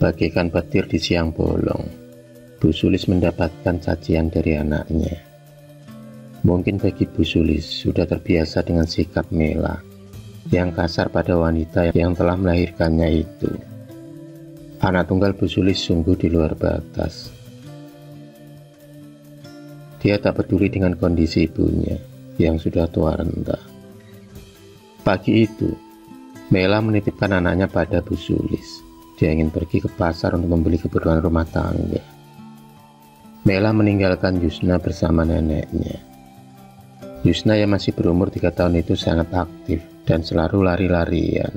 Bagaikan petir di siang bolong, Bu Sulis mendapatkan cacian dari anaknya. Mungkin bagi Bu Sulis sudah terbiasa dengan sikap Mela yang kasar pada wanita yang telah melahirkannya itu. Anak tunggal Bu Sulis sungguh di luar batas. Dia tak peduli dengan kondisi ibunya yang sudah tua renta. Pagi itu, Mela menitipkan anaknya pada Bu Sulis. Dia ingin pergi ke pasar untuk membeli kebutuhan rumah tangga. Mela meninggalkan Yusna bersama neneknya. Yusna yang masih berumur 3 tahun itu sangat aktif dan selalu lari-larian.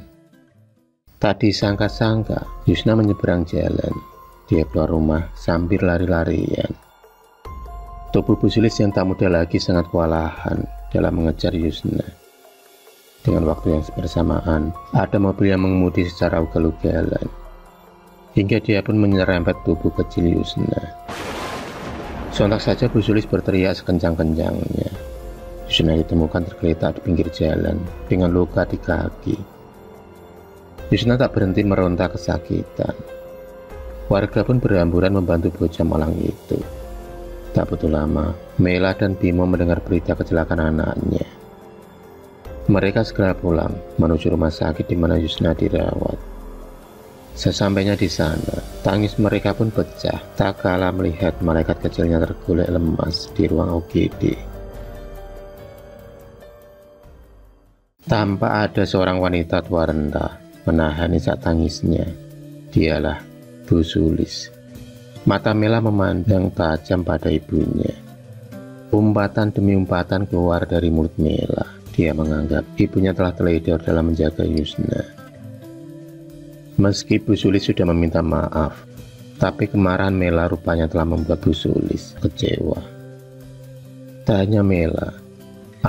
Tak disangka-sangka, Yusna menyeberang jalan. Dia keluar rumah sambil lari-larian. Tubuh Bu Sulis yang tak muda lagi sangat kewalahan dalam mengejar Yusna. Dengan waktu yang bersamaan, ada mobil yang mengemudi secara ugal-ugalan, hingga dia pun menyerempet tubuh kecil Yusna. Sontak saja Bu Sulis berteriak sekencang-kencangnya. Yusna ditemukan tergeletak di pinggir jalan dengan luka di kaki. Yusna tak berhenti meronta kesakitan. Warga pun berhamburan membantu bocah malang itu. Tak butuh lama, Mela dan Bimo mendengar berita kecelakaan anaknya. Mereka segera pulang menuju rumah sakit di mana Yusna dirawat. Sesampainya di sana, tangis mereka pun pecah tak kala melihat malaikat kecilnya tergolek lemas di ruang UGD. Tanpa ada seorang wanita tua renta menahan isak tangisnya, dialah Bu Sulis. Mata Mela memandang tajam pada ibunya. Umpatan demi umpatan keluar dari mulut Mela. Dia menganggap ibunya telah teledor dalam menjaga Yusna. Meski Bu Sulis sudah meminta maaf, tapi kemarahan Mela rupanya telah membuat Bu Sulis kecewa. Tak hanya Mela,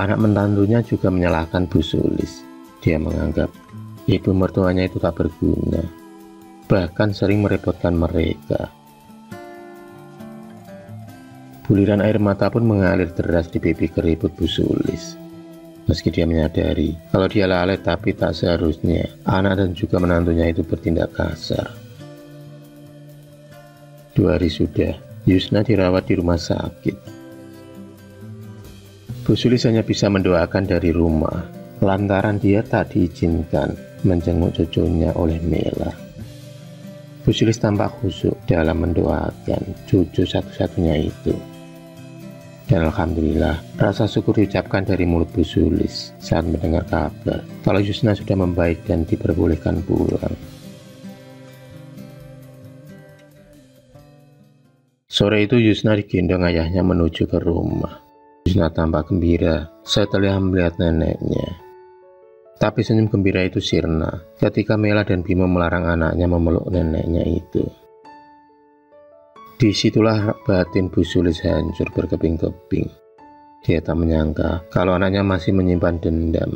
anak menantunya juga menyalahkan Bu Sulis. Dia menganggap ibu mertuanya itu tak berguna, bahkan sering merepotkan mereka. Buliran air mata pun mengalir deras di pipi keriput Bu Sulis. Meski dia menyadari kalau dia lalai, tapi tak seharusnya anak dan juga menantunya itu bertindak kasar. 2 hari sudah, Yusna dirawat di rumah sakit. Bu Sulis hanya bisa mendoakan dari rumah, lantaran dia tak diizinkan menjenguk cucunya oleh Mela. Bu Sulis tampak khusyuk dalam mendoakan cucu satu-satunya itu. Dan alhamdulillah, rasa syukur diucapkan dari mulut Bu Sulis saat mendengar kabar kalau Yusna sudah membaik dan diperbolehkan pulang. Sore itu Yusna digendong ayahnya menuju ke rumah. Yusna tampak gembira setelah melihat neneknya. Tapi senyum gembira itu sirna ketika Mela dan Bimo melarang anaknya memeluk neneknya itu. Disitulah batin Bu Sulis hancur berkeping-keping. Dia tak menyangka kalau anaknya masih menyimpan dendam.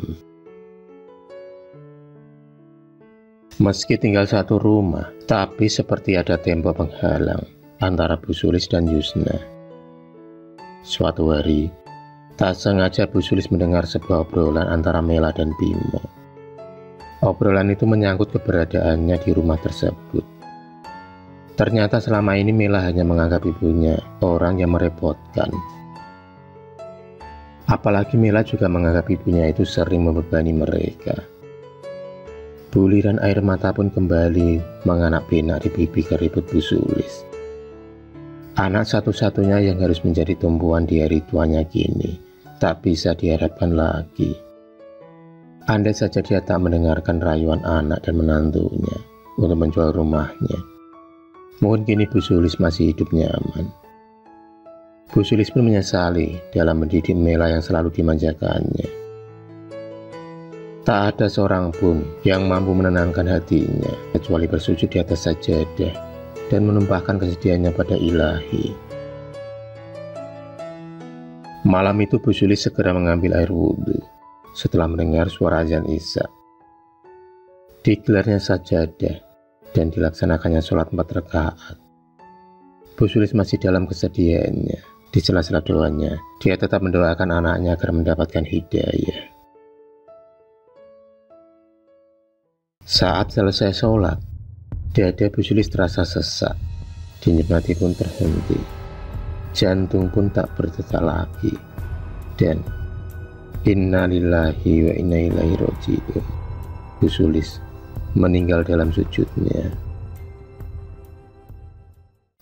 Meski tinggal satu rumah, tapi seperti ada tembok penghalang antara Bu Sulis dan Yusna. Suatu hari, tak sengaja Bu Sulis mendengar sebuah obrolan antara Mela dan Bimo. Obrolan itu menyangkut keberadaannya di rumah tersebut. Ternyata selama ini Mela hanya menganggap ibunya orang yang merepotkan. Apalagi Mela juga menganggap ibunya itu sering membebani mereka. Buliran air mata pun kembali menganak pinak di pipi keriput Bu Sulis. Anak satu-satunya yang harus menjadi tumpuan di hari tuanya kini tak bisa diharapkan lagi. Andai saja dia tak mendengarkan rayuan anak dan menantunya untuk menjual rumahnya, mungkin kini Bu Sulis masih hidup nyaman. Bu Sulis pun menyesali dalam mendidik Mela yang selalu dimanjakannya. Tak ada seorang pun yang mampu menenangkan hatinya kecuali bersujud di atas sajadah dan menumpahkan kesedihannya pada Ilahi. Malam itu Bu Sulis segera mengambil air wudhu setelah mendengar suara azan Isya. Digelarnya sajadah dan dilaksanakannya sholat 4 rakaat. Bu Sulis masih dalam kesedihannya. Di sela-sela doanya, dia tetap mendoakan anaknya agar mendapatkan hidayah. Saat selesai sholat, Dada Bu Sulis terasa sesak, denyut nadi pun terhenti, jantung pun tak berdetak lagi, dan innalillahi wa inna ilaihi raji'un. Bu Sulis meninggal dalam sujudnya.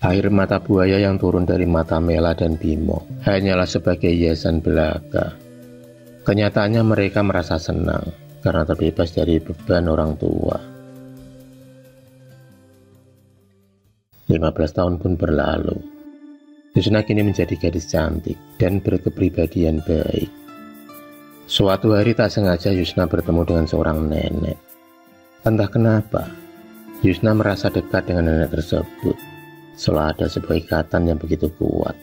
Air mata buaya yang turun dari mata Mela dan Bimo hanyalah sebagai hiasan belaka. Kenyataannya mereka merasa senang karena terbebas dari beban orang tua. 15 tahun pun berlalu. Yusna kini menjadi gadis cantik dan berkepribadian baik. Suatu hari tak sengaja Yusna bertemu dengan seorang nenek. Entah kenapa, Yusna merasa dekat dengan nenek tersebut, seolah ada sebuah ikatan yang begitu kuat.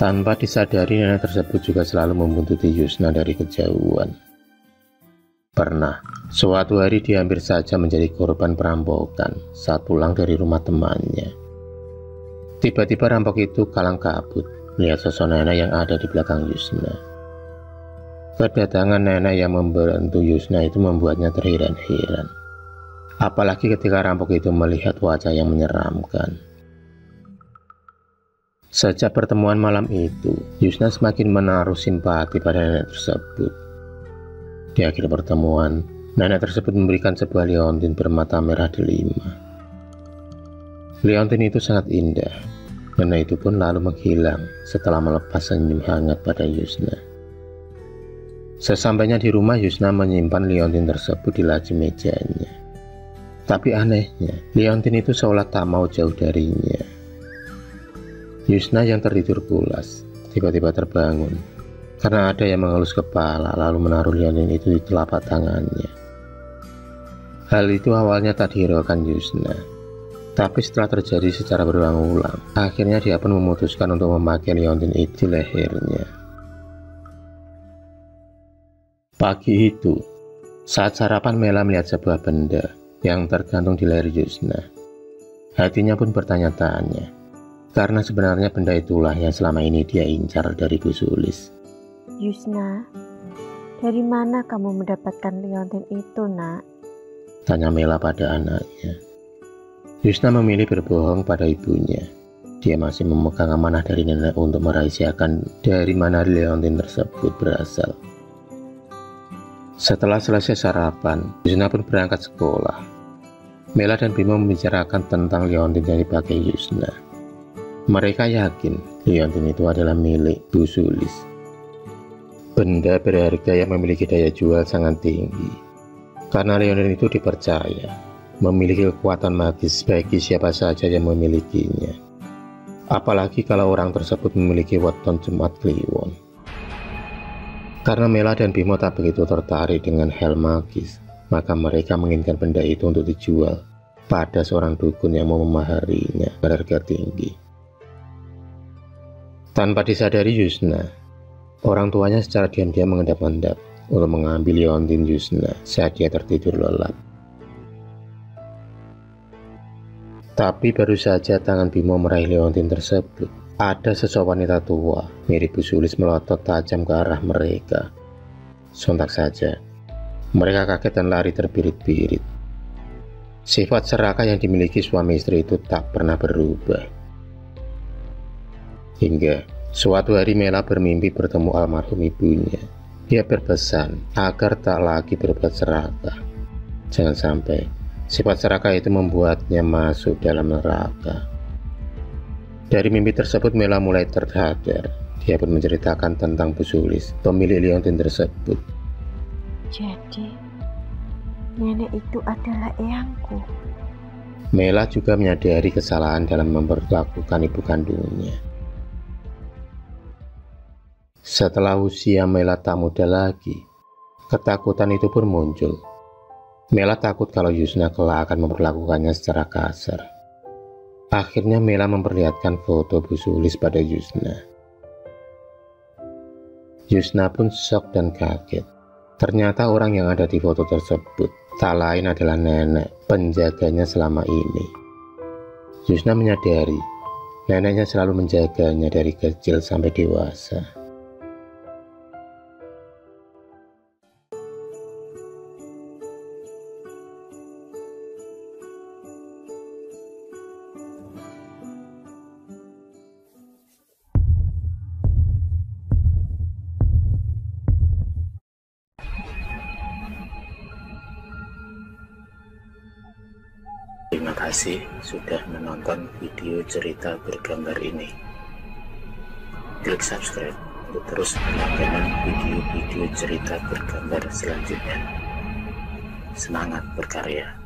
Tanpa disadari, nenek tersebut juga selalu membuntuti Yusna dari kejauhan. Pernah, suatu hari dia hampir saja menjadi korban perampokan saat pulang dari rumah temannya. Tiba-tiba rampok itu kalang kabut melihat sosok nenek yang ada di belakang Yusna. Kedatangan nenek yang membantu Yusna itu membuatnya terheran-heran. Apalagi ketika rampok itu melihat wajah yang menyeramkan. Sejak pertemuan malam itu, Yusna semakin menaruh simpati pada nenek tersebut. Di akhir pertemuan, nenek tersebut memberikan sebuah liontin bermata merah delima. Liontin itu sangat indah. Nenek itu pun lalu menghilang setelah melepas senyum hangat pada Yusna. Sesampainya di rumah, Yusna menyimpan liontin tersebut di laci mejanya. Tapi anehnya, liontin itu seolah tak mau jauh darinya. Yusna yang tertidur pulas tiba-tiba terbangun karena ada yang mengelus kepala lalu menaruh liontin itu di telapak tangannya. Hal itu awalnya tak dihiraukan Yusna, tapi setelah terjadi secara berulang-ulang, akhirnya dia pun memutuskan untuk memakai liontin itu di lehernya. Pagi itu, saat sarapan, Mela melihat sebuah benda yang tergantung di leher Yusna. Hatinya pun bertanya-tanya, karena sebenarnya benda itulah yang selama ini dia incar dari Bu Sulis. Yusna, dari mana kamu mendapatkan liontin itu, nak? Tanya Mela pada anaknya. Yusna memilih berbohong pada ibunya. Dia masih memegang amanah dari nenek untuk merahasiakan dari mana liontin tersebut berasal. Setelah selesai sarapan, Yusna pun berangkat sekolah. Mela dan Bimo membicarakan tentang liontin yang dipakai Yusna. Mereka yakin liontin itu adalah milik Bu Sulis. Benda berharga yang memiliki daya jual sangat tinggi, karena liontin itu dipercaya memiliki kekuatan magis bagi siapa saja yang memilikinya. Apalagi kalau orang tersebut memiliki weton Jumat Kliwon. Karena Mela dan Bimo tak begitu tertarik dengan hal magis, maka mereka menginginkan benda itu untuk dijual pada seorang dukun yang mau memaharinya berharga tinggi. Tanpa disadari Yusna, orang tuanya secara diam-diam mengendap-endap untuk mengambil liontin Yusna saat dia tertidur lelap. Tapi baru saja tangan Bimo meraih liontin tersebut, ada sosok wanita tua mirip Bu Sulis melotot tajam ke arah mereka. Sontak saja, mereka kaget dan lari terbirit-birit. Sifat serakah yang dimiliki suami istri itu tak pernah berubah. Hingga suatu hari Mela bermimpi bertemu almarhum ibunya. Dia berpesan agar tak lagi berbuat serakah. Jangan sampai sifat serakah itu membuatnya masuk dalam neraka. Dari mimpi tersebut Mela mulai tersadar. Dia pun menceritakan tentang Bu Sulis, pemilik liontin tersebut. Jadi, nenek itu adalah eyangku. Mela juga menyadari kesalahan dalam memperlakukan ibu kandungnya. Setelah usia Mela tak muda lagi, ketakutan itu pun muncul. Mela takut kalau Yusna kelak akan memperlakukannya secara kasar. Akhirnya Mela memperlihatkan foto Bu Sulis pada Yusna. Yusna pun syok dan kaget. Ternyata orang yang ada di foto tersebut tak lain adalah nenek penjaganya selama ini. Yusna menyadari neneknya selalu menjaganya dari kecil sampai dewasa. kasih sudah menonton video cerita bergambar ini. Klik subscribe untuk terus mendapatkan video-video cerita bergambar selanjutnya. Semangat berkarya.